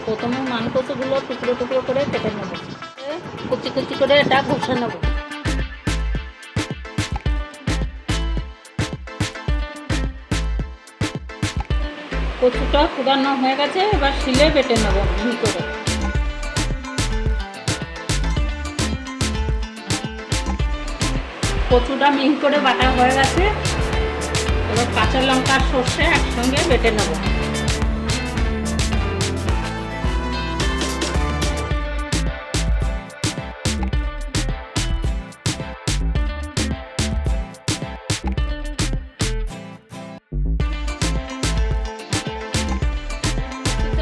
প্রথমে মানকচুগুলো টুকরো টুকরো করে কেটে নেব, কুচি কুচি করে এটা ঘষে নেব। কচুটা কুড়ানো হয়ে গেছে, এবার শিলে বেটে নেব মিহি করে। কচুটা মিহি করে বাটা হয়ে গেছে, এবার কাঁচা লঙ্কা আর সর্ষে একসঙ্গে বেটে নেব।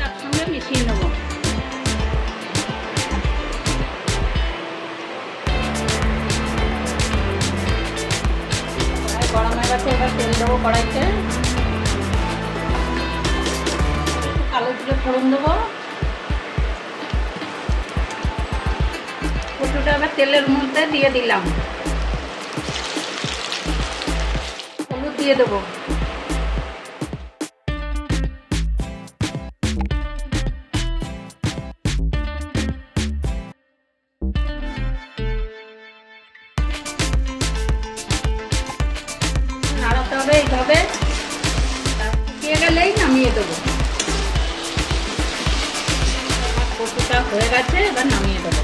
একসঙ্গে মিশিয়ে নেব। গরম হয়ে গেছে, এবার তেল দেবো কড়াইতে। কালো জিরে ফোড়ন দেবো। কচুটা এবার তেলের মধ্যে দিয়ে দিলাম। হলুদ দিয়ে দেবো। নাড়াতে হবে এইভাবে, শুকিয়ে গেলেই নামিয়ে দেবো। কচুটা হয়ে গেছে, এবার নামিয়ে দেবো।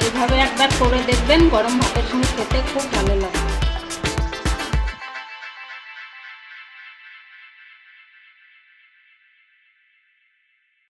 এইভাবে একবার করে দেখবেন, গরম ভাতের সঙ্গে খেতে খুব ভালো লাগে।